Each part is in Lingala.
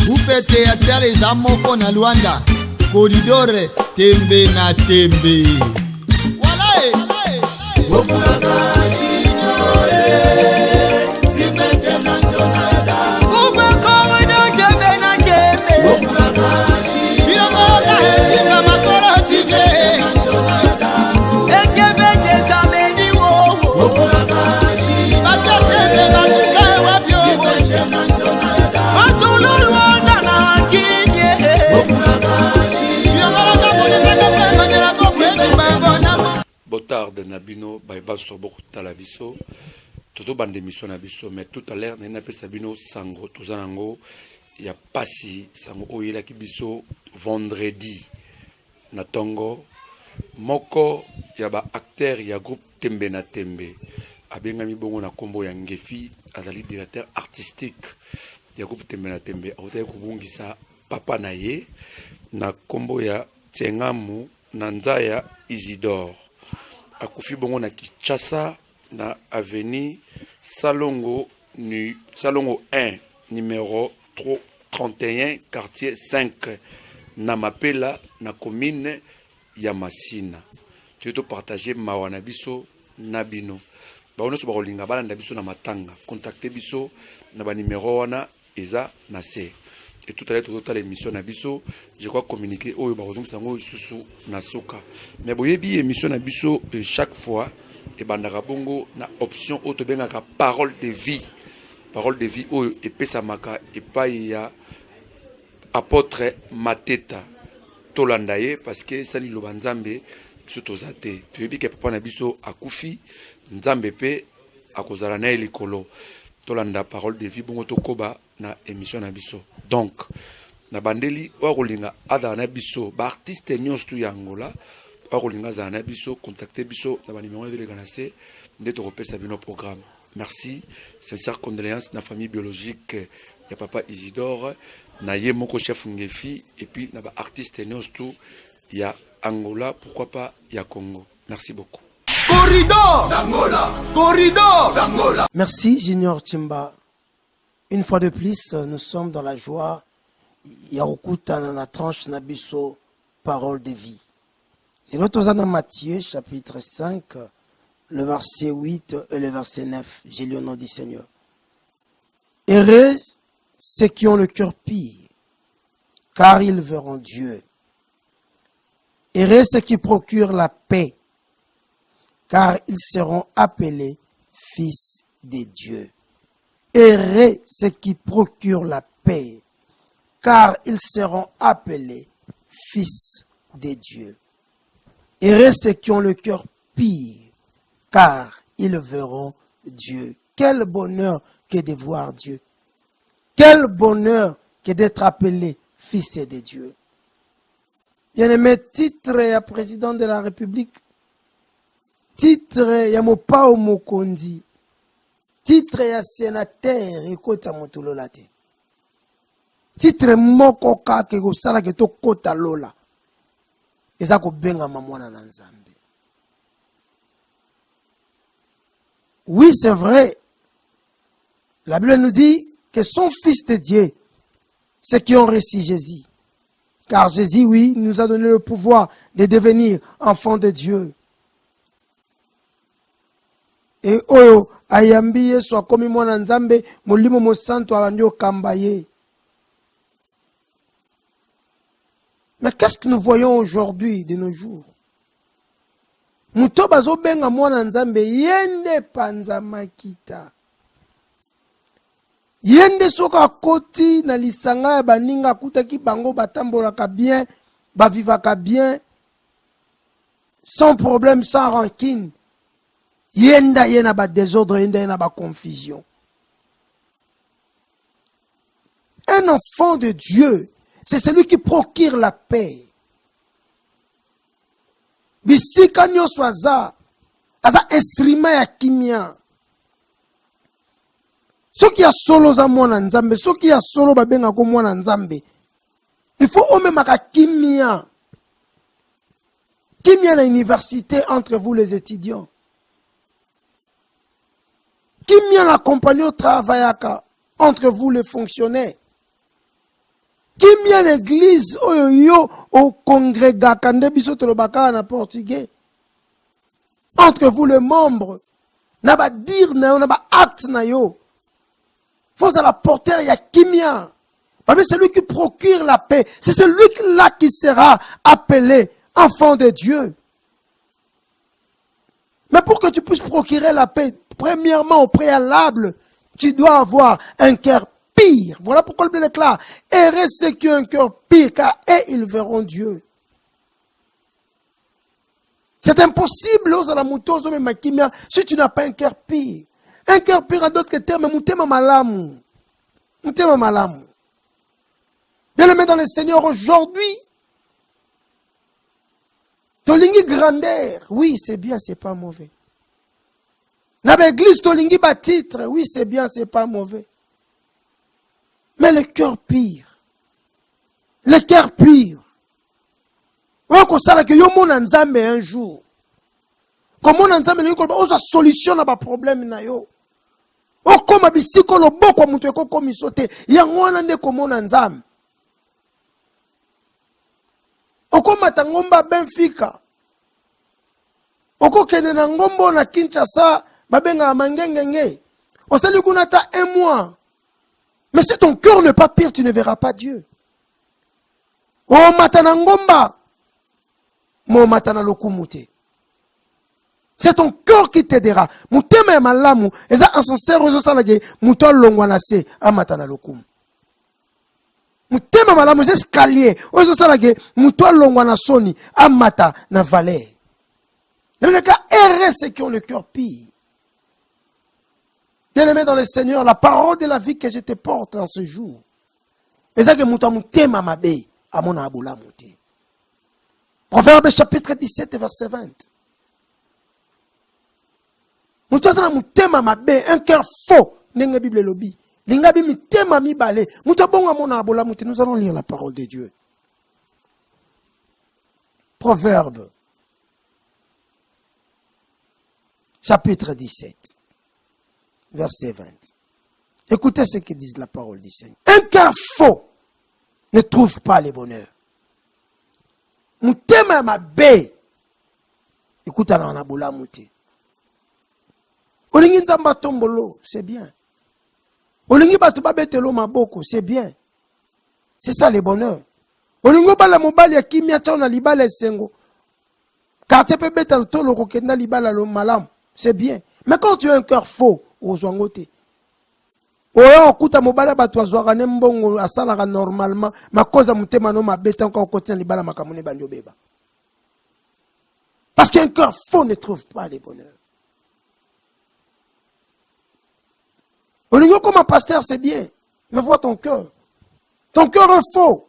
Upete ya tele za moko na Luanda. Koridore tembe na tembe. Walae. Botarde Nabino, Baïba Soboko Talabiso, Toto Bandémission Nabiso, mais tout à l'heure, n'a pas Sabino Sango, Tozanango, il y a Passi, Sango Oyela Kibiso, vendredi, Natongo, Moko, il y a acteur, il y a groupe Tembe na Tembe, Abengami Bongo na Kombo Yangefi, Azali directeur artistique, il y a groupe Tembe na Tembe, Aotaye Kubungisa, Papa Naye, na Kombo ya Tsengamu, Nanzaya Isidore. Akufi bongo na Kinshasa na avenue Salongo 1 numéro 31 quartier 5 na Mapela na commune ya Masina. Tu veux partager mawana biso na bino. Ba ono so ba kolinga balanda biso na matanga. Contacter biso na ba numéro wana eza na C. Et tout à l'heure, toute l'émission Nabiso, je crois communiquer au Barodon Susu Nasuka. Mais boyebi émission Nabiso chaque fois et Bandarabongo na option autobengaka parole de vie. Parole de vie au et Pesamaka et pas il y a apôtre Mateta Tolandaye parce que Sali Lobanzambe Sutozate. Tu veux que papa Nabiso akufi Nzambe pe akozala na elikolo. Tolanda parole de vie bongo tokoba na émission Nabiso. Donc, na bandeli wakolinga ada na biso ba artiste nyonso ya Angola wakolinga za na biso contacter biso na ba numéro de ganase ndeto kopesa bino programme. Merci, sincère condoléances na famille biologique ya papa Isidore na ye moko chef Ngefi et puis na ba artiste nyonso ya Angola, pourquoi pas ya Congo. Merci beaucoup. Corridor d'Angola, corridor d'Angola. Merci Junior Chimba. Une fois de plus, nous sommes dans la joie. Yarukuta na la tranche Nabiso, parole de vie. Et l'autre dans Matthieu, chapitre 5, le verset 8 et le verset 9. J'ai lu au nom du Seigneur. Heureux ceux qui ont le cœur pur, car ils verront Dieu. Heureux ceux qui procurent la paix, car ils seront appelés fils de Dieu. Heureux ceux qui procurent la paix, car ils seront appelés fils de Dieu. Heureux ceux qui ont le cœur pur, car ils verront Dieu. Quel bonheur que de voir Dieu. Quel bonheur que d'être appelé fils de Dieu. Bien-aimé, titre ya président de la République, titre ya mopao mokonzi, titre ya sénateur ekota motolola te. Titre moko kake kosala ke to kota lola. Eza ko benga mwana na Nzambe. Oui, c'est vrai. La Bible nous dit que son fils de Dieu, ceux qui ont reçu Jésus. Car Jésus, oui, nous a donné le pouvoir de devenir enfants de Dieu. Et oyo ayambi Yesu akomi mwana Nzambe molimo mosanto abandio kambaye. Mais qu'est-ce que nous voyons aujourd'hui de nos jours? Muto bazo benga mwana Nzambe yende panza makita. Yende soka koti na lisanga ya baninga kutaki bango batambolaka bien, bavivaka bien, sans problème, sans rancune. Yenda yena ba désordre, yenda yena ba confusion. Un enfant de Dieu, c'est celui qui procure la paix. Bisika nyonso aza instrument ya kimia. Soki ya solo za mwana Nzambe, soki ya solo babenga ko mwana Nzambe, il faut omemaka kimia. Kimia na université entre vous les étudiants. Kimia la compagnie au travail entre vous les fonctionnaires. Kimia l'église oyo yo au congrégation kande biso tolobaka na portugais. Entre vous les membres, na ba dire na yo, na ba acte na yo. Faut à la porter ya kimia. Mais c'est lui qui procure la paix. C'est celui-là qui sera appelé enfant de Dieu. Mais pour que tu puisses procurer la paix, premièrement, au préalable, tu dois avoir un cœur pire. Voilà pourquoi le Bible déclare, heureux ceux qui ont un cœur pire, car ils verront Dieu. C'est impossible, si tu n'as pas un cœur pire. Un cœur pire, en d'autres termes, mutema malamu. Mutema malamu. Bien aimé dans le Seigneur, aujourd'hui, tolingi grandeur, oui, c'est bien, c'est pas mauvais. Dans l'église, tolingi titre, oui, c'est bien, c'est pas mauvais. Mais le cœur pire, le cœur pire, on sait que yo mon nzambe un jour, comme on nzambe ne ko ba solution na ba problème na yo. O koma bisiko lo boko mutu ko komisote, yango wana nde ko mon nzambe. Okomata ngomba Benfica. Okokende na ngombo na Kinshasa, babenga mangengenge. Osali kunata un mois. Mais si ton cœur n'est pas pire, tu ne verras pas Dieu. Oh matana ngomba. Mo matana lokumute. C'est ton cœur qui t'aidera. Muteme malamu, eza insincère ozo salage, muto longwana se amatana lokumu. Mutema malamu escalier ozo salage muto longwana soni amata na valet. Dans le cas erreur ceux qui ont le cœur pire. Bien-aimé dans le Seigneur, la parole de la vie que je te porte en ce jour. Ezake muto mutema mabe amona abula muté. Proverbe chapitre 17 verset 20. Muto zana mutema mabe, un cœur faux, nenge Bible lobi. Nous allons lire la parole de Dieu. Proverbe, chapitre 17, verset 20. Écoutez ce que dit la parole du Seigneur. Un cœur faux ne trouve pas le bonheur. Mutema mabe. Écoute, on a boula mouté. Olingi nzamba tombolo, c'est bien. Olingi batu babetelo maboko, c'est bien. C'est ça le bonheur. Olingo bala mobali ya kimia tona libala esengo. Quartier pe betal tolo kokenda libala lo malam, c'est bien. Mais quand tu as un cœur faux, ozwangote. Oya okuta mobali batu azwaka ne mbongo asalaka normalement, makoza mutema no mabeta encore kotina libala makamune banyo beba. Parce qu'un cœur faux ne trouve pas le bonheur. On dit comme un pasteur, c'est bien. Mais vois ton cœur. Ton cœur est faux.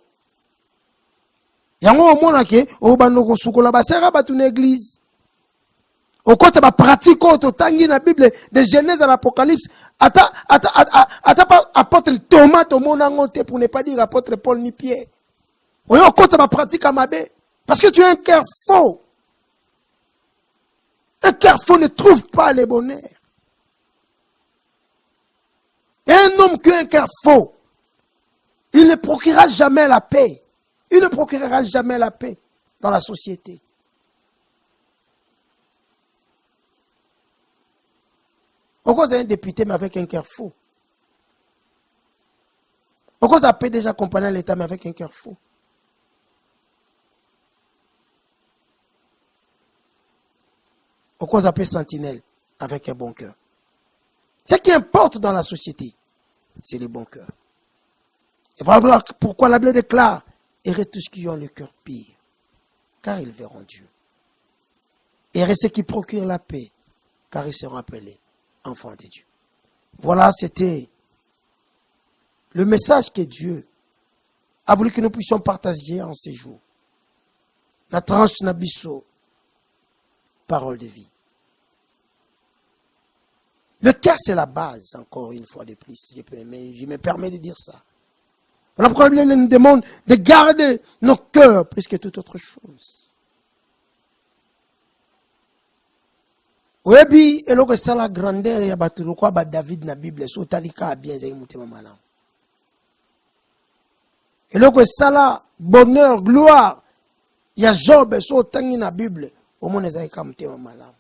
Yango omona ke obandoko sukola basera batu na église. Okote ba pratique to tangi na Bible de Genèse à l'Apocalypse. Ata pas apôtre Thomas to mona ngote pour ne pas dire apôtre Paul ni Pierre. Oyo okote ba pratique amabe parce que tu as un cœur faux. Un cœur faux ne trouve pas le bonheur. Et un homme qui a un cœur faux, il ne procurera jamais la paix. Il ne procurera jamais la paix dans la société. On cause un député, mais avec un cœur faux. On cause un paix déjà accompagner l'État, mais avec un cœur faux. On cause un paix sentinelle, avec un bon cœur. Ce qui importe dans la société, c'est le bon cœur. Et voilà pourquoi la Bible déclare, heureux tous qui ont le cœur pire, car ils verront Dieu. Heureux ceux qui procurent la paix, car ils seront appelés enfants de Dieu. Voilà, c'était le message que Dieu a voulu que nous puissions partager en ces jours. La tranche Nabiso, parole de vie. Le cœur, c'est la base, encore une fois de plus. Je me permets de dire ça. Le problème nous demande de garder nos cœurs plus que toute autre chose. Oyebi, et là, c'est la grandeur, il y a David dans la Bible, c'est talika bien, c'est mutema malam. Et là, ça là, bonheur, gloire, il y a Job, so tangi na Bible, au moins les comme tema malam.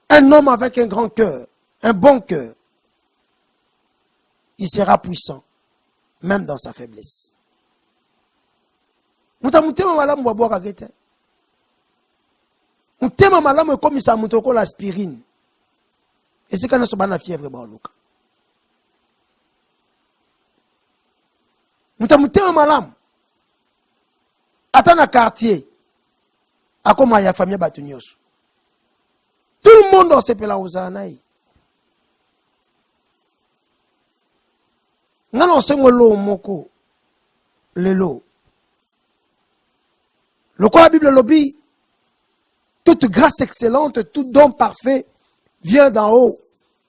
Un homme avec un grand cœur, un bon cœur, il sera puissant, même dans sa faiblesse. Mutama malam bobo kagete. Mutema malam comme ça mutoko l'aspirine. Et c'est quand on se bat la fièvre ba luka. Mutama malam. Ata na quartier. Akoma ya famille batunyosu. Tout le monde s'appelle Ozanaï. Ngano sengolo moko lelo. Le quoi la Bible lobby, toute grâce excellente, tout don parfait vient d'en haut,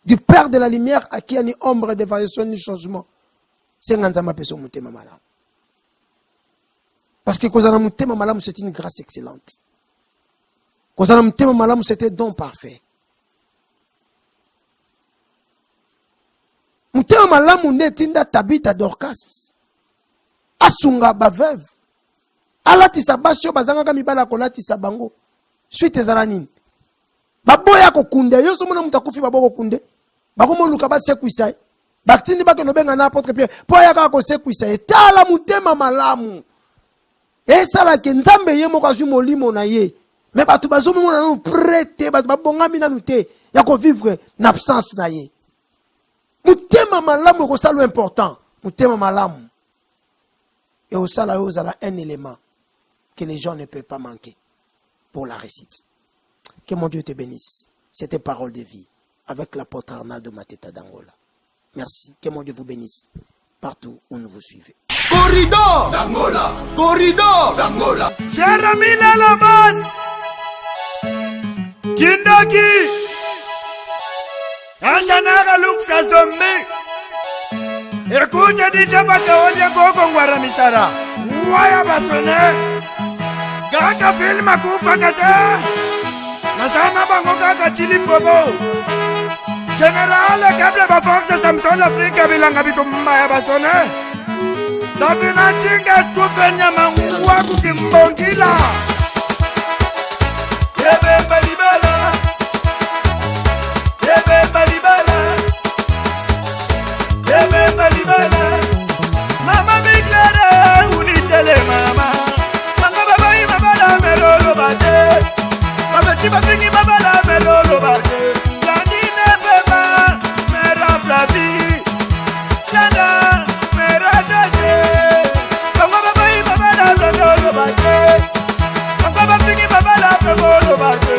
du Père de la lumière à qui a ni ombre de variation ni changement. C'est nganzama peso mutema malam. Parce que kozana mutema malam c'est une grâce excellente. Kozana mutema malam c'était don parfait. Mutema malam netinda Tabita Dorcas. Asunga ba veuve. Alati sabasio bazanga kamibala kolati sabango. Suite zalanini. Baboya ko kunde yo somo na mutakufi baboko kunde. Bakomo luka ba sekuisa. Baktini ba keno benga na apôtre Pierre. Poya ka ko sekuisa. Etala mutema malamu. Esala ke nzambe ye moko azwi molimo na ye. Mais batu bazomo na no prêter batu babongami na nute ya ko vivre na absence na ye. Mutema malamu ko salo important. Mutema malamu. Et au sala yo zala un élément que les gens ne peuvent pas manquer pour la récite. Que mon Dieu te bénisse. C'était parole de vie avec l'apôtre Arnaldo Mateta d'Angola. Merci. Que mon Dieu vous bénisse partout où nous vous suivez. Corridor d'Angola. Corridor d'Angola. Cheramila la base. Kindaki. Anjanara Luxa Zombi. Écoute, DJ Bataolia Gogo Guaramisara. Waya Basone. Gaga film Akufa Kata. Masana Bango Gaga Chili Fobo. Général Cable Baforte Samson Africa Bilanga Bitumba Basone. Davina Tinga Tufenya Manguaku Kimbongila. Yebe Balibala. Yebe Balibala. Yebe Balibala. Mama Biglara, Unitele Mama. Mama Babai Mabala Melolo Bate. Mama Chiba Fingi Babala Melolo Bate. Landine Beba, Mera Flavi. Lana, Mera Jase. Mama Babai Mabala Melolo Bate. Mama Fingi Babala Melolo Bate.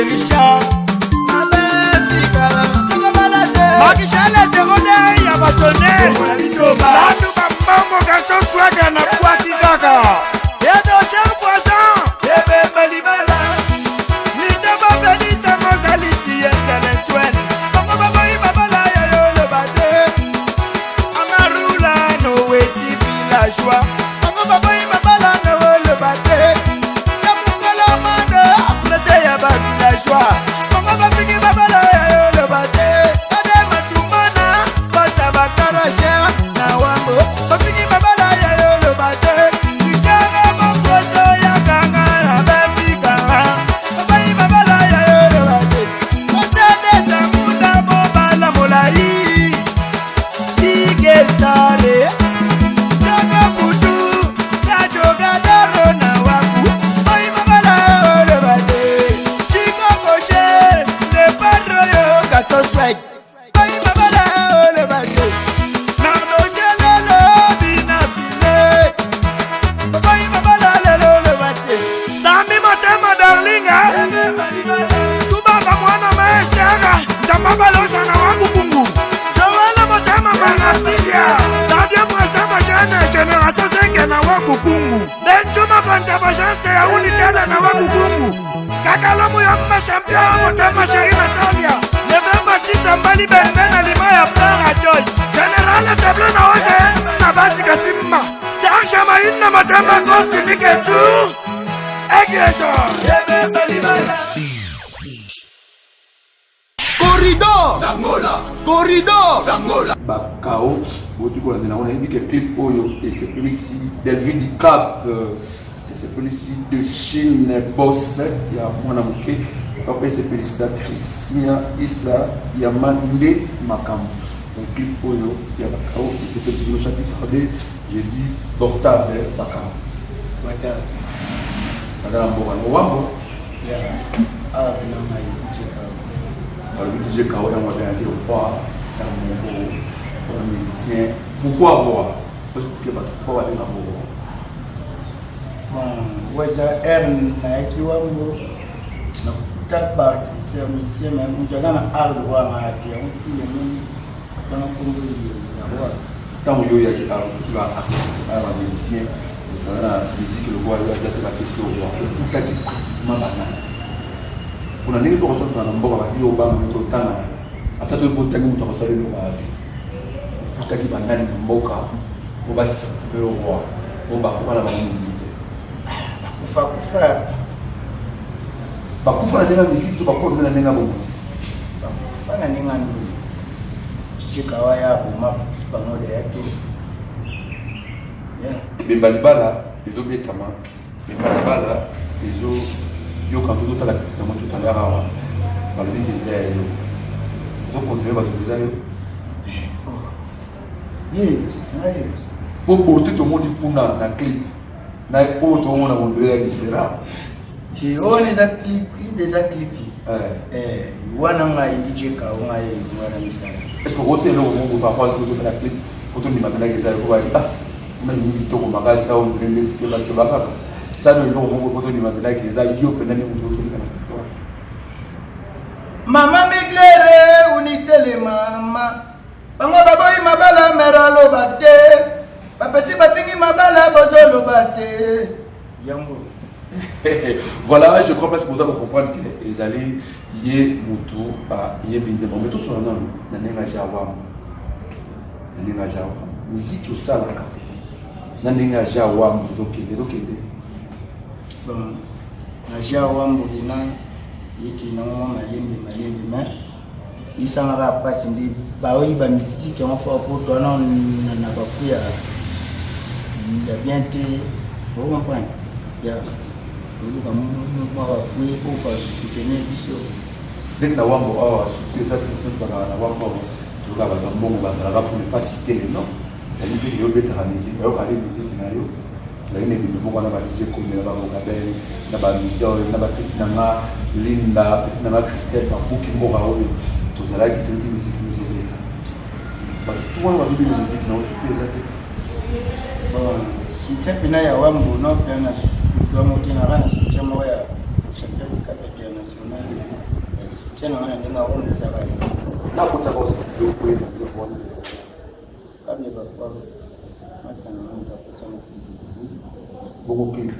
Richard Makishale seconde ya basone Landu bambango gato swaga na kwaki kaka Yedo cher poisson Yebe balibala Ninde babelisa mozalisi intellectuel Bako baboyi babala ya yolo bate Amarula no wesi villageois Bako baboyi babala no wolo bate Yamukala mando Akulete ya ba villageois Bako babiki babala ya yolo bate Kakalamu ya mma champion motema chéri Natalia Nevemba chita mbali bende na lima ya Plara Joyce General tableau na oje na basi kasimba Serge Maïna motema kosi niketu Egesho Yebe balibala Corridor d'Angola Corridor d'Angola Bakao Botu kola dena on a vu que clip oyo et c'est ici Delvin du Cap c'est police de Chine boss il y a mon amoké après c'est police Christian Issa Yamande Makam donc clip oyo il y a Bakao et c'est police le chapitre 2 j'ai dit portable Bakao Bakao Bakao Mboga Wambo ah non mais alors le DJ Kao est en train d'aller au point dans mon musicien pourquoi voir parce que pourquoi aller dans mon weza na kiwango na kutaba artiste musicien mais mujana na art wa ngati ya mtu mwenye kana kumbu ya wa tant yo ya art tu vas artiste un musicien dans la musique le voix ya ça te va passer au roi tout à fait précisément banana kuna nini kwa sababu na mboga wa hiyo bama mtu tana hata tu potangi mtu akasali lo wapi utaki banana mboga basi le roi bomba kwa la musique kufa bakufa na nenga miziki to bakona na nenga bongo bakufa na nenga nduli chikawa ya boma pamoja yetu bembalibala ezo betama bembalibala ezo yo quand tout à la tout à l'heure awa balobi eza yo zo continuer ba tuza yo yes pour porter tout le monde kuna na clip na auto on a montré différent qui on les a clip des clips wana ngai DJ Kao ngai wana misala est-ce que vous c'est le moment par rapport à la clip pour tout le monde na geza ko ba même ni to ko magasa on prendre ce que ba to ba ça le moment pour tout le monde na geza yo pena ni muto to kana mama miglere unitele mama bango baboyi mabala meralo bate bapeti bafingi mabala bozolo bate yango voilà je crois parce que vous allez comprendre que les allées yé mutu ba yé binze bon mais tout son nom na nenga jawa musique au sala ka na nenga jawa mutoke bon na jawa mbulina yiki na mama malembe mais isanga pasi ndi baoyi ba musique en fait pour toi non na bakuya il a bien été vous comprenez ya nous comme moi pour pas soutenir biso dès que wambo awa soutenir ça tout ça na wambo tout ka ba tambongo ba sala pour ne pas citer les noms la liberté yo betara musique yo parler musique na yo la ine bi mo na ba DJ comme na ba Mokabel na ba Midol na ba Petit Nanga Linda Petit Nanga Christelle ba Buki Mboga oyo to zala ki to musique nous yo ba tout le monde ba musique na soutenir ça bon soutien pina ya wambo no pena soutien motina kana soutien moya champion du cap international soutien na ndenge on ça va na ko ta ko do ko e do ko cap de force masa na ndo ko sama beaucoup plus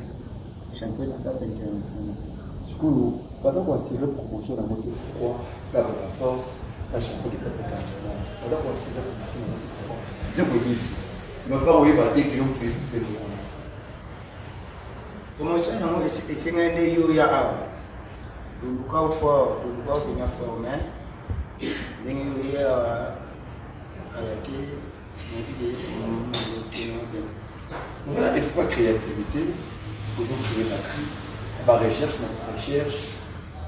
champion du cap international sikulu baza koasire promotion na moto kwa par la force la champion du cap international baza koasire promotion na moto kwa zeko biti mais pas oyeba te ki on peut faire promotion yango esenga nde yo ya awa loluka fort loluka obenya fort mais ndenge yo ya kala te on a l'espoir créativité pour nous créer la crise la recherche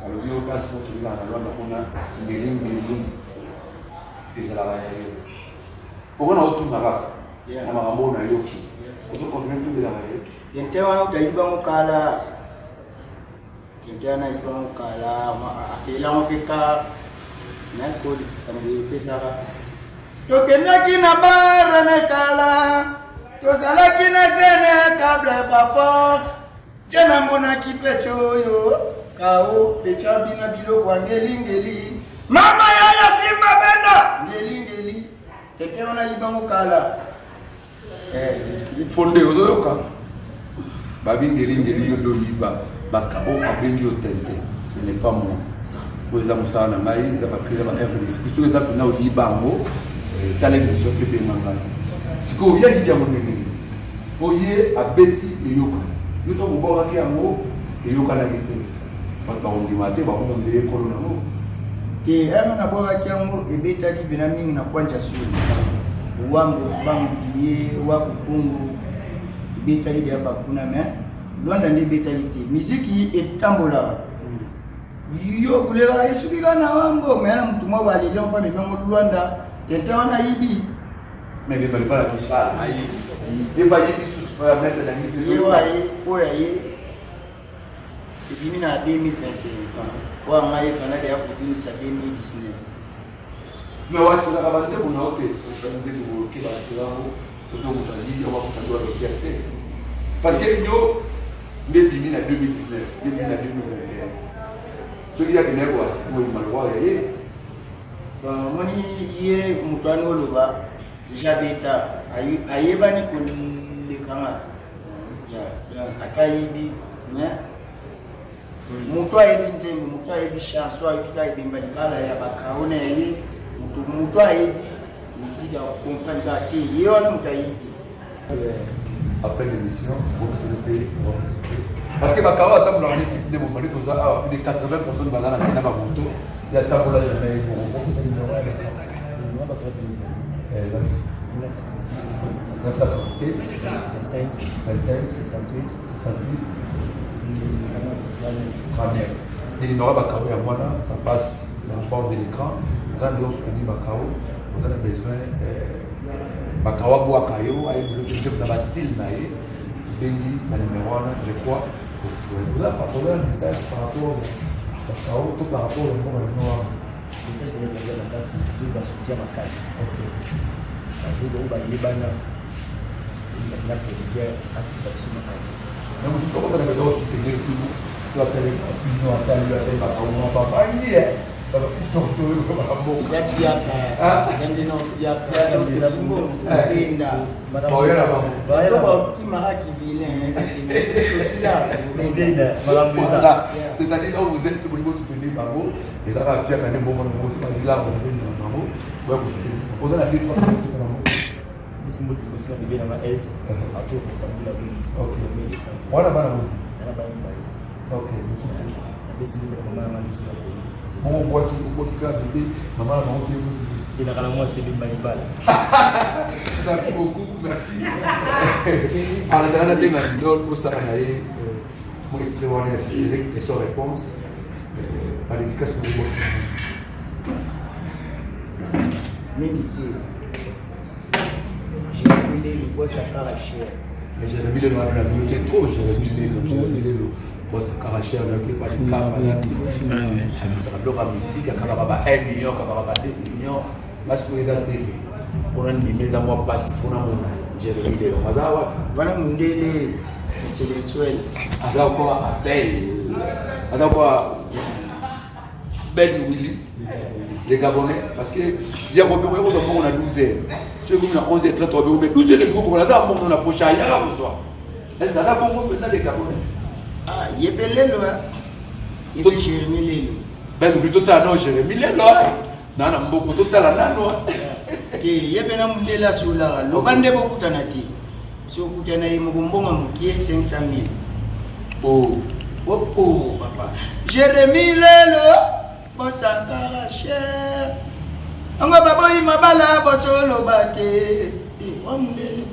on le dit passe notre vie dans la loi on a ngeling ezala ya on a autre maraka na marambo na yoki on continue tout de la réalité Tente wana utayiba mukala tente ana yiba mukala apela mupeka na kodi kambe pesara tokendaki na bara na kala tozalaki na tene kabla ba force tena monaki pecho yo kao pecha bina biloko ngelingeli mama yaya simba benda ngelingeli tente wana yiba mukala fonde ozoyoka babingelingeli yo doliba bakabo abengi yo tente ce n'est pas moi pour les amusana na ngai za bakriza ba evidence biso eta pina odiba ngo tala émission pe benanga siko ya di diamo ngeni oye abeti eyoka yo to boba ki yango eyoka na gite ba ondi mate ba ko ndeye ko na ngo ke ama na boga kyango ebeta di bina mingi na kwanja suri wango bangiye wa kukungu betali de bakuna mais londa ndi betali te muziki etambola yo kulela esuki kana wango mais na mtu mwa wali leo pa memango Rwanda tete wana ibi mais be bali bala kisha ayi e ba yi sous pa mettre la ngi yo ayi oya yi ibini na 2021 kwa ngai kana de yakudinisa 2019 mais wasira kabante kuna ote usanje ku kiba sirango toujours mutali on va faire la fierté parce que yo depuis 2019 depuis 2021 celui qui a né quoi c'est moi malwa yé bon moni yé mutano loba jabeta ayebani ko le kanga ya akayibi né mutu ayebi nzembe mutu ayebi chance ayebi kayebi mbala ya bakaone yé mutu ayebi musique à comprendre que il y a un après l'émission, vous savez parce que Bakao a tant de mon famille pour ça, plus de 80% de banana c'est dans ma moto. Il y a tant de jamais pour vous. 937, 25, 78, 39. Les numéros Bakao et moi là, ça passe dans le bord de l'écran. Quand on se dit Bakao, vous avez besoin Bakawa Boakayo, avec le style naïe, Bengi, la numéro 1, je crois. Vous avez pas un message par rapport à Bakao, tout par rapport au numéro 1. Le message de les la casse, il va soutien ma casse. Parce que vous avez les bananes, il y a une guerre à ce que ça se passe. Mais vous comment vous avez besoin de soutenir tout le monde? Tu as télé, tu as télé, Bakao, on va pas dire. Ils sont tous comme un bon. Il y a Piaka, il y a Piaka, il y a Benda. Bon, il y a là-bas. Qui m'a qui vilain, c'est là. C'est-à-dire que vous êtes tout le monde soutenu par vous. Et ça va faire un bon moment. Vous êtes là, vous êtes là, vous êtes soutenu. Vous êtes là, vous êtes là. Esse muito você vai beber na S, a tua função de lavar. Ok. Olha para você. Ela vai embora. Ok. Esse muito como ela diz lá. Bon, on voit qu'il faut que bébé, maman va monter. Il a la moitié de Manibal. Merci beaucoup, merci. Alors, dans la démarche, pour ça, pour exprimer et sans réponse à l'éducation de votre Méditer. J'ai appelé le bois à Karacher. Mais j'avais mis le nom à la vie, c'est trop, j'avais mis le nom. Boss Karacher, le qui parle de Karacher, c'est un bloc mystique, il y a 1 million, 2 millions, parce que les ateliers, pour un million de mois passés, pour un moment, j'ai mis le nom. Voilà mon délai intellectuel. Alors, quoi, appel. Attends quoi, Ben Willy, les Gabonais, parce que j'ai compris qu'on a 12 heures. Je suis à 11 h 30, mais 12 heures, on a on a approché à Yara. Ça va bon maintenant les Gabonais. Ah, il est belé là. Il est Jérémy Lelo. Ben plutôt t'as non Jérémy Lelo. Non non beaucoup tout à la non. Il est bien amené là sur la. Le bandé beaucoup tanati. Si vous avez un bonbon qui est 500 000. Oh. Oh oh papa. Jérémy Lelo. Bossa cher. Anga baba il m'a bala bosso lo bate. Eh,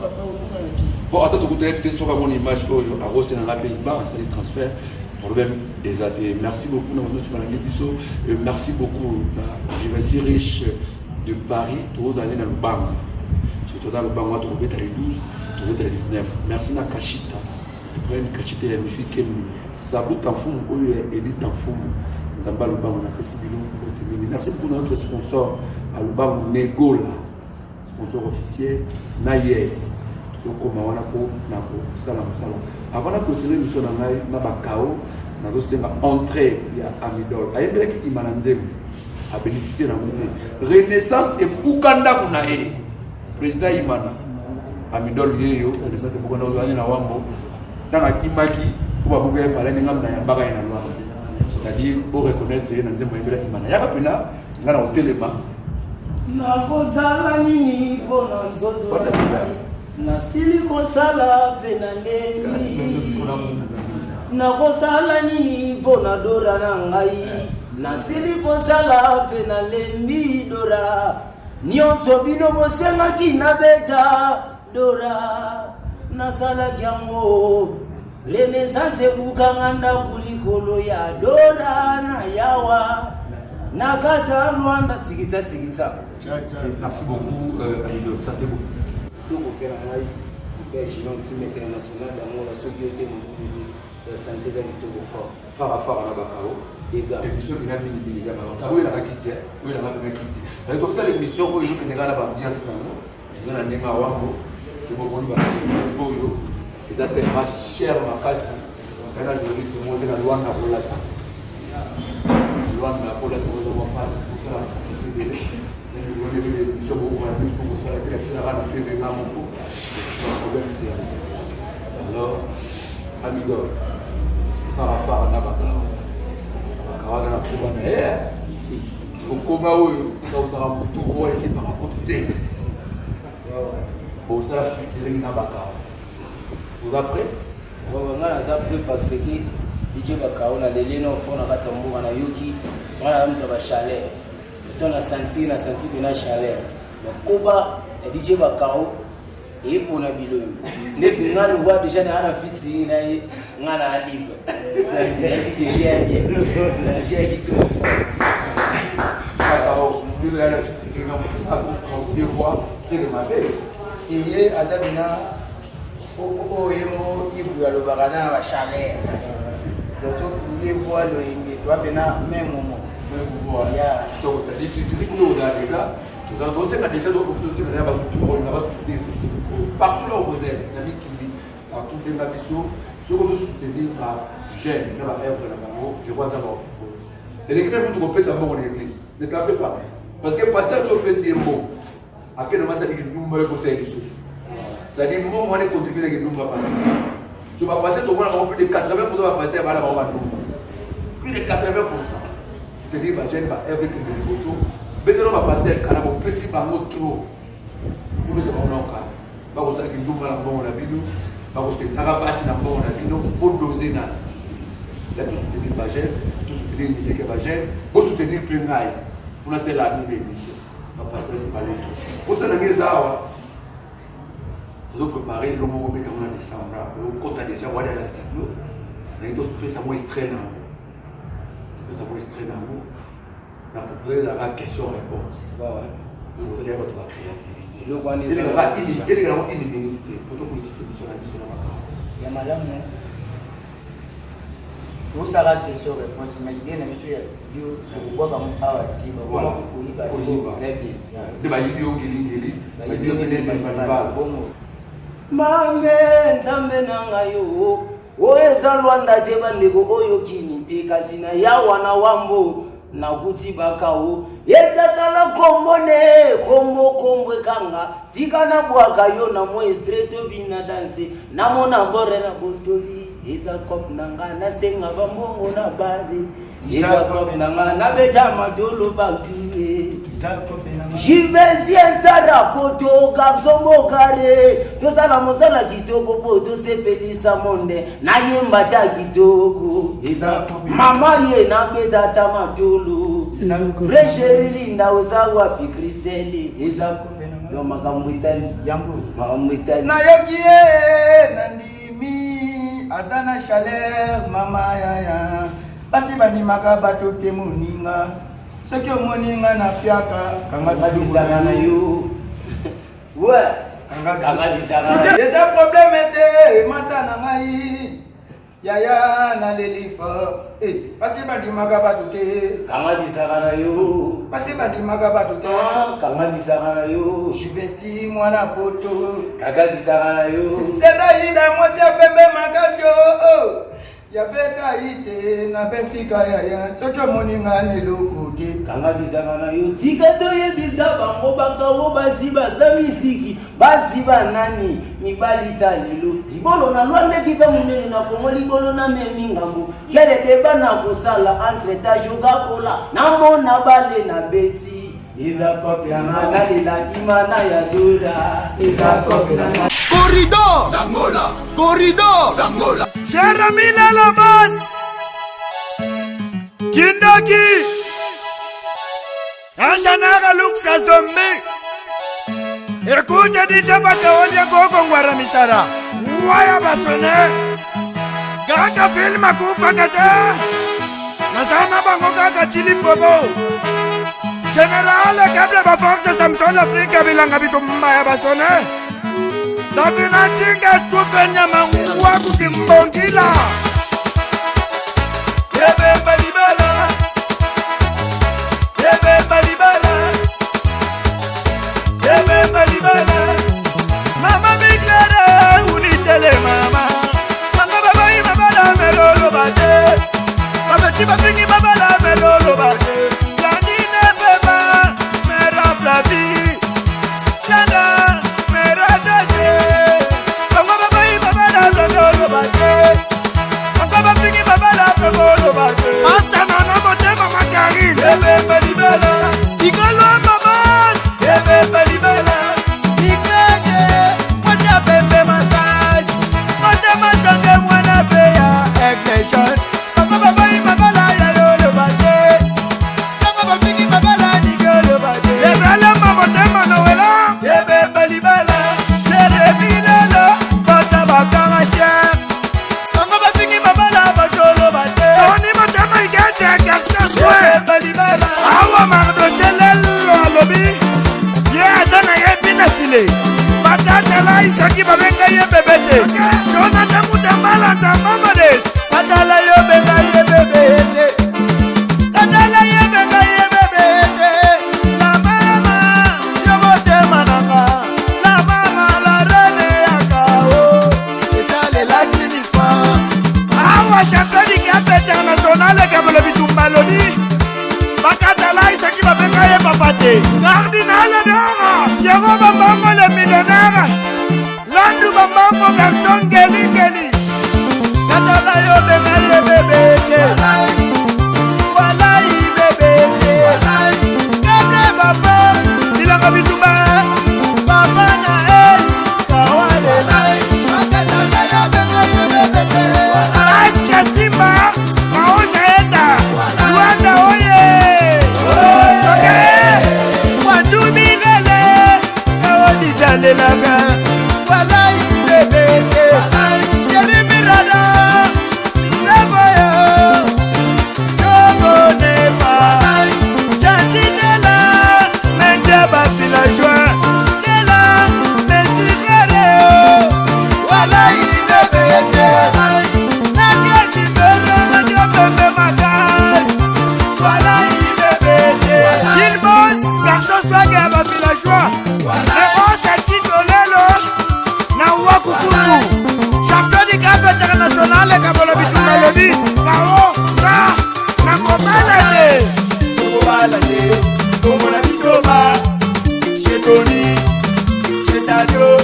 papa bon, attends, tu écoutes sur mon image, à Rosé dans la Pays-Bas, ça les transferts, problème des AD. Merci beaucoup, merci beaucoup. Je vais si riche de Paris, tous les années dans le banc. Surtout dans le banc, moi, tu vas être les 12, tu vas être les 19. Merci à Kachita. Une Kachita magnifique. Sabou Tanfoum, Edith Tanfoum. Zamba le banc, on a fait Sibilou. Merci pour notre sponsor, à le banc Négola, sponsor officiel, Naïs. Comme on a pour salam. Avant de continuer, nous sommes dans le chaos. Nous sommes entrés à Amidol. Il y a qui a bénéficié de la Renaissance et Pukanda Kunae. Président Imana. Amidol Yeyo, Renaissance et Pukanda Kunae na Wambo. Dans la Kimaki, pour pouvoir parler de Nambaka et Namba. C'est-à-dire, pour reconnaître que nous sommes Imana. Il y a un peu là, on a un téléma. Nakozala nini bona ndodo nasili kosala penaleni nakosala nini bona dora na ngai nasili kosala penaleni dora nyonso bino bosengaki na beta dora nasala yango Renaissance ebukanga ndakulikolo ya dora na yawa Nakata Rwanda tikita. Merci beaucoup, Amidol. Ça t'est beau. Tout pour faire un live, j'ai un team international d'amour, la sécurité de la santé des Togo fort. Fara na bakao. Et gars. L'émission qui n'a pas été mise à l'heure. Oui, la quitté. Oui, la quitté. Et donc ça, l'émission où il y a la ambiance là. Il y a un néma wango. Je me connais pas. Ils ont tellement cher ma casse. Il y a un journaliste qui monte dans Luanda pour la table. Luanda pour la table, on passe pour faire la possibilité. On est venu sur beaucoup de plus pour faire la direction à la TV à mon coup. Le problème c'est alors, Amidol, Fara Nabaka. Bakara na Kubana ici. Au combat où il sera tout roi et qui par rapport au thé. Bon, ça la futilé Nabaka. Vous après? On a zappé parce que DJ Bakao na leli na fona kata mbuga na yuki wala mtu ba chalet to na senti na chalet makoba DJ Bakao e pona bilo neti ngalo wa déjà na ana fiti na ngana alive j'ai Bakao bilo ya fiti ki ngam on se voit c'est le matin et azabina o yemo ibu ya lobagana ba chalet. Donc, si vous voyez le Inge, tu vas venir même moment. Donc, ça dit, si tu dis que nous, on a des gars, nous avons déjà d'autres dossiers, partout là où vous êtes, il y a des qui vivent, partout dans la mission, ce qu'on veut soutenir par jeune, dans la œuvre de la maman, je vois d'abord. Et l'église, vous ne ça bon en église. Ne t'en fais pas. Parce que le pasteur, c'est un mot. À quel moment ça dit que nous, on va conseiller les choses. Ça dit, moi, on est contribué avec nous, on va passer. Je vais passer au moins plus de 80% va passer à la maman. Plus de 80%. Je te dis, ma jeune va œuvrer que le réseau. Maintenant, on va passer à la maman. Précis par mot trop. Nous mettons mon nom. Pas pour ça que nous, on a bon, on a vu nous. Pas pour ça que nous, on a vu nous. Pour doser, là. Là, tout soutenir ma jeune. Tout soutenir l'lycée que ma jeune. Pour soutenir le plein. On a celle là, nous, l'émission. On va passer à la maman. Pour ça, on a mis ça. Nous avons préparé le moment où nous avons décembre. Nous comptons déjà voir la statue. Nous avons fait ça moins extrême. Nous avons extrait dans nous. Nous avons posé la question-réponse. Nous avons fait votre créativité. Il y a une inimité. Pour tout politique, nous avons dit il y a madame. Vous savez la question-réponse. Mais il y a une émission studio. Vous voyez comment on va très bien. De la vidéo qui est Mange nzambe nanga yo Oeza Luanda te bandeko oyo kini te kasi na yawa na wambo na kuti bakao yezatala kombone kombo kanga tikana bwaka yo na mo estreto bina danse na mona bore na botoli eza kop nanga na senga bambongo na bari eza kop nanga na beta madolo bakue j'y vais siesta da poto garçon carré to sala mosala kitoko po to sepelisa monde na yemba ta kitoko eza mama ye na beta ta madolo pressure linda usawa fi kristeli eza yo makamwitani yangu makamwitani na yokie nandimi azana chaleur mama yaya basi bandimaka bato te moninga soki omoninga na piaka kanga bisaka na yo ouais kanga bisaka na eza problème te masa na ngai yaya na lelifa basi bandimaka bato te kanga bisaka na yo basi bandimaka bato te kanga bisaka na yo jivesi mwana poto kanga bisaka na yo sedaida mwasi ya pembe makasio yafeka ise na befika yaya soki omoninga neloko te kanga bisaka na yo tika toyebisa bango bakawo basi baza misiki basi banani mibali talelo libolo na lwande kika munene na kongo libolo na memi ngambo kele deba na kosala entre tajogakola na mona bale na beti eza kopi ya magalela kimana ya dola eza kopi na Corridor d'Angola, corridor d'Angola. Cher ami la base, Kindaki, Ashanara Luxa Zombie. Écoute DJ Bakaolia Gogo Waramisara. Waya Basone. Gaga film Akufa Kata. Nasana Bango Gaga Chili Fobo. Général Kable Bafox Samson Afrika Bilanga Bitumba Basone. Davina tinga tufenya manguwa kukimbongila Ebe balibala Ebe balibala Ebe balibala Mama miklere unitele mama Manga babai mabala melolo bate Mama chiba fingi mabala melolo bate Lanine beba mera flavi Lana mera daje Cardinal d'or, Yoruba Bambo le millionnaire, Landu Bambo garçon Geli Geli, Katala yo bebe bebe, Walai bebe, Kade Baba, Dilanga Bituba, Baba na Kawale Lai, Katala yo bebe bebe, Aska Simba, Maosha Eta, Luanda Oye. Lelaga, walai bebe, chéri mirada, nevoyo. balade Kongo na biso ba Chez Tony Chez Tadio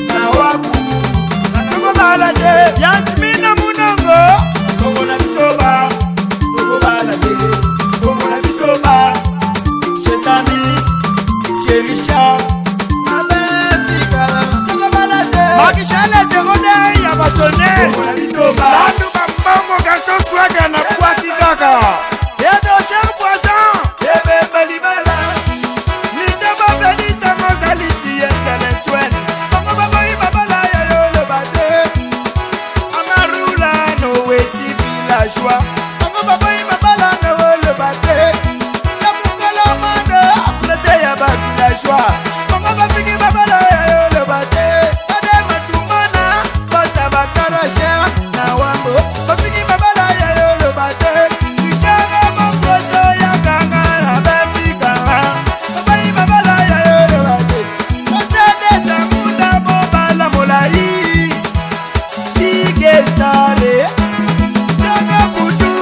Na wakumu Na Kongo balade Yasmina Munongo Kongo na biso ba Kongo balade Kongo na biso ba Chez Sami Chez Richard Makishale secondaire ya basone Kongo biso ba Landu bambango gato swaga na kwaki kaka Yedo cher poisson Yebe balibala Ninde babelisa mozalisi intellectuel Kongo baboyi babala ya yolo bate Amarula no wesi villageois Kongo baboyi babala no wolo bate Yapungala mando Plete ya ba villageois Kongo babiki babala ya yolo bate na wambo bafiki babala ya yolo bate ishara makoso ya kanga na bafika babai babala ya yolo bate kotende samuda bobala molai igestare jana butu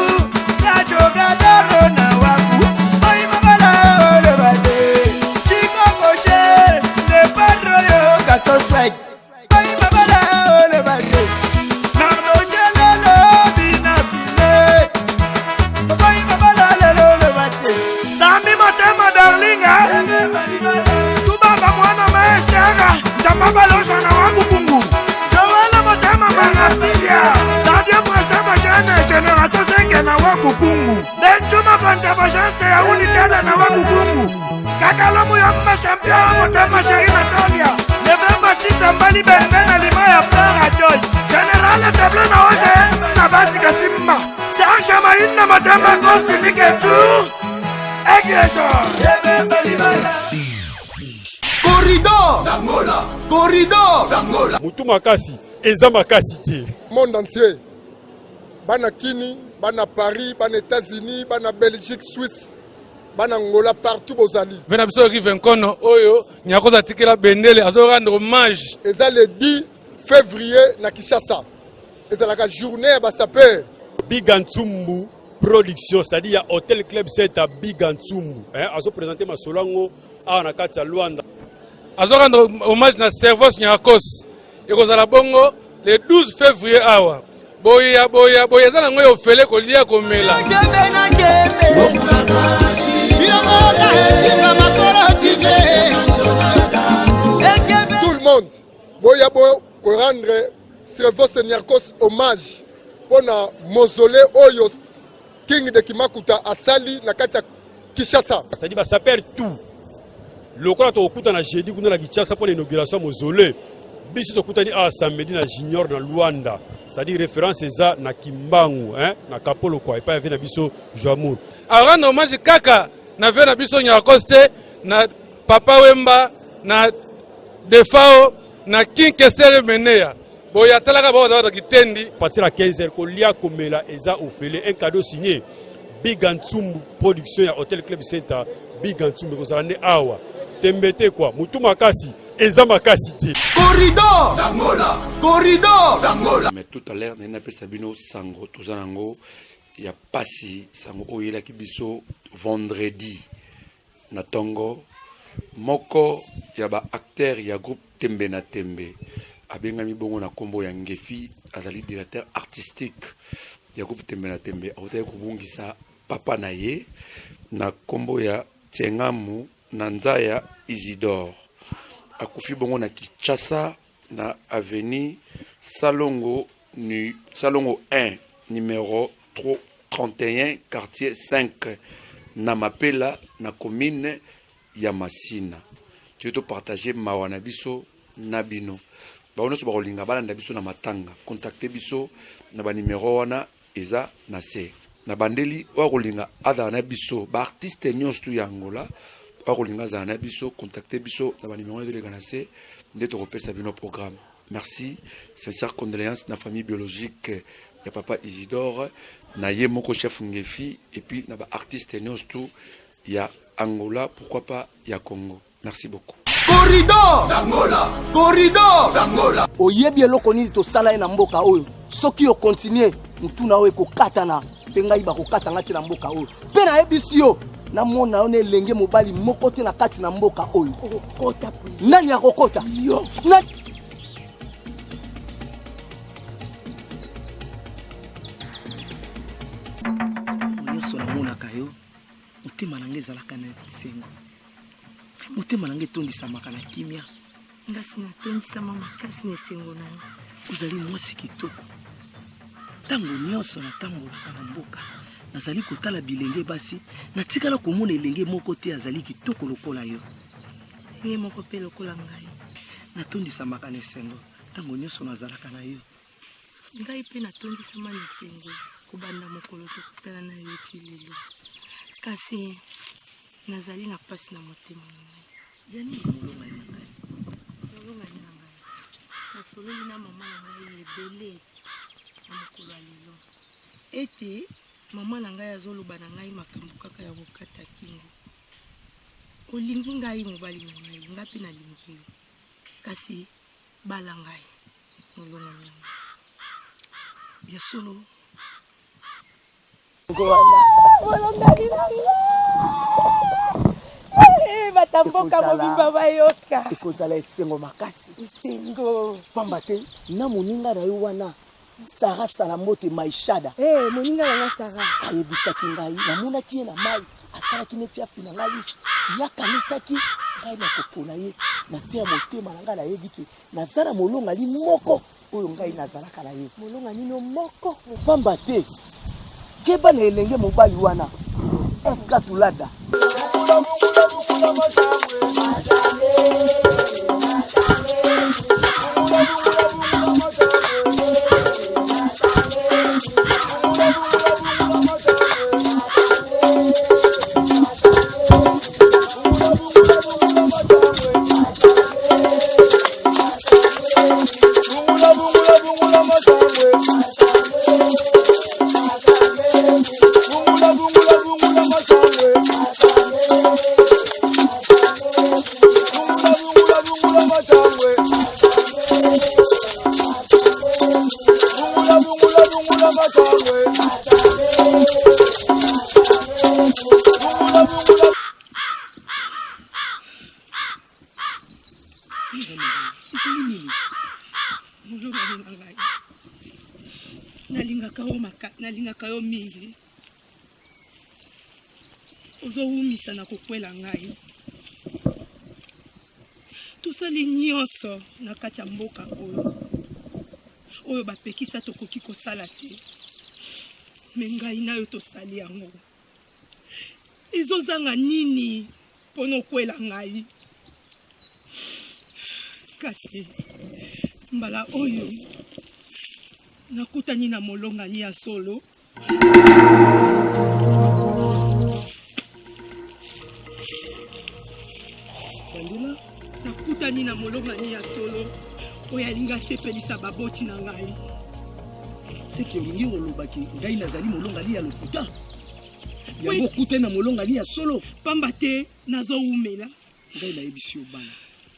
na jogadaro na waku babai babala ya yolo bate chico coche ne padro yo gato swag babai babala ya yolo bate Sami motema darlinga Tubaba mwana maestera Tambaba loja na wangu kungu Joala motema mangapilia Sadio mwestema jene Generation senge na wangu kungu Denchuma kontaba chance ya unitele na wangu kungu Kakalomu ya mma champion motema sheri Natalia Nevemba chita mbali benbena lima ya Plara Joyce General tablo na oje Na basi kasimba Serge Maïna motema kosi niketu Corridor Mutu makasi eza makasi te monde entier bana Kini bana Paris bana États-Unis bana Belgique Suisse bana Angola partout bozali vena biso ki venkono oyo nyakoza tikela bendele azo rendre hommage eza le 10 février na Kinshasa ezalaka journée ba saper Bigantsumbu production, c'est-à-dire il y a Hôtel Club 7 à Bigantsumbu. A se présenter ma solango à Nakati à Luanda. A se rendre hommage à Servos Nyakos. Et qu'on a la bongo le 12 février. Boya, ça n'a pas fait qu'on lia comme là. Tout le monde, boya, qu'on rendre Servos Nyakos hommage pour la mausolée Oyo. King de Kimakuta Asali na kati ya Kinshasa. C'est-à-dire ça perd tout. Le quoi to okuta na jeudi kuna la Kinshasa pour l'inauguration mausolée. Biso to okuta ni a samedi na junior na Luanda. C'est-à-dire référence eza na Kimbangu na Kapolo quoi et pas na biso Joamour. Alors no maji kaka na vena biso Nyakoste na Papa Wemba na Defao na King Kesere Menea. Boya talaka bawa kitendi partir à 15h kolia komela eza ofele un cadeau signé Bigantsumbu production ya Hôtel Club Center Bigantsumbu kozala ne awa tembete quoi mutu makasi eza makasi te corridor mais tout à l'heure na pesa bino sango tozanango ya pasi sango oyela ki biso vendredi na tongo moko ya ba acteur ya groupe Tembe na Tembe abengami bongo na kombo ya Ngefi azali directeur artistique ya groupe Tembe na Tembe autaki kobungisa papa na ye na kombo ya Tiengamu na Nzaya Isidore akufi bongo na Kinshasa na avenue Salongo 1 numéro 31 quartier 5 na Mapela na commune ya Masina tu partager mawana biso na bino baono so bakolinga balanda biso na matanga contacter biso na ba numéro wana eza na se na bandeli wakolinga aza na biso ba artiste nyonso tu ya Angola wakolinga za na biso contacter biso na ba numéro de na se ndeto kopesa bino programme. Merci, sincère condoléances na famille biologique ya papa Isidore na ye moko chef Ngefi et puis na ba artiste nyonso tu ya Angola, pourquoi pas ya Congo. Merci beaucoup. Corridor d'Angola. Oyebi eloko nini tosala na mboka oyo. Soki o continue mutuna oyo kokatana pengai ba kokatanga ti na mboka oyo. Pe na ebisi yo namona yo na elenge mobali moko te na kati na mboka oyo. Nani akokota? Nyonso namonaka yo motema nange ezalaka na esengo, motema nange etondisamaka na kimia. ngasi natondisama makasi na esengo na yo. Ozali mwasi kitoko. Ntango nyonso natambolaka na mboka nazali kotala bilenge basi, natikala komona elenge moko te azali kitoko lokola yo. Ye moko pe lokola ngai. Natondisamaka na esengo ntango nyonso nazalaka na yo. Ngai pe natondisama na esengo kobanda mokolo tokutana na yo ti lelo. Kasi nazali na pasi na motema na ngai. Yani molonga na ngai. Molonga na ngai. Nasololi na mama na ngai ebele na mokolo ya lelo. Ete mama na ngai azoloba na ngai makambo kaka ya kokata kingo. Olingi ngai mobali na ngai, nga pe nalingi yo. Kasi bala ngai molonga na ngai. Ya solo. Molonga ni ngai. Batamboka mobimba bayoka. Ekozala esengo makasi. Esengo. Pamba te na moninga na yo wana Sara Salamote Maishada. Moninga na Sara. Ayebisaki ngai namonaki ye na mai asalaki neti afina ngai liso. Yakanisaki ngai na kopona ye na se ya motema na ngai nayebi ke nazala molonga li moko oyo ngai nazalaka na ye. Molonga nino moko. Pamba te keba na elenge mobali wana eska tulada. Nalingaka yo mingi. Ozowumisa na kokwela ngai. Tosali nyonso na kati ya mboka oyo bapekisa tokoki kosala te. Me ngai na yo tosali yango. Ezozanga nini mpono kwela ngai? Kasi mbala oyo nakutani na molongani ya solo. Bandula nakutani na molongani ya solo oyo alinga sepelisa baboti na ngai. Seki olingi olobaki ngai nazali molongani ya lokuta. Yango kute na molongani ya solo. Pamba te nazowumela. Ngai nayebisi yo bana.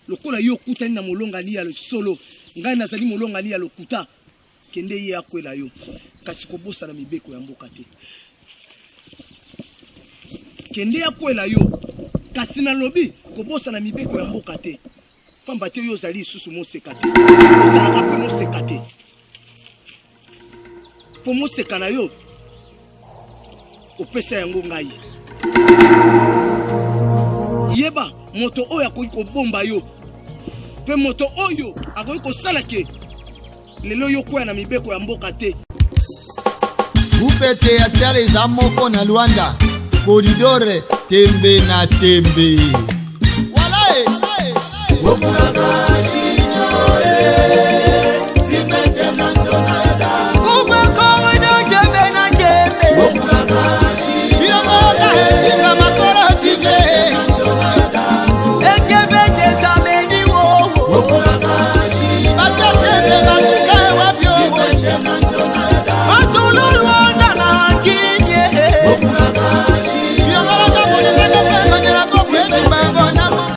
Lokola yo kutani na molongani ya solo, ngai nazali molongani ya lokuta. Kende ye akwela yo. Kasi kobosa na mibeko ya mboka te. Kende akwela yo. Kasi na lobi kobosa na mibeko ya mboka te. Pamba te yo zali susu moseka te. Ozalaka pe moseka te. Po moseka na yo opesa yango ngai. Yeba moto oyo akoki kobomba yo. Pe moto oyo akoki kosala ke lelo yo kwa na mibeko ya mboka te. Groupe théâtral eza moko na Luanda. Corridor tembe na tembe. Voilà.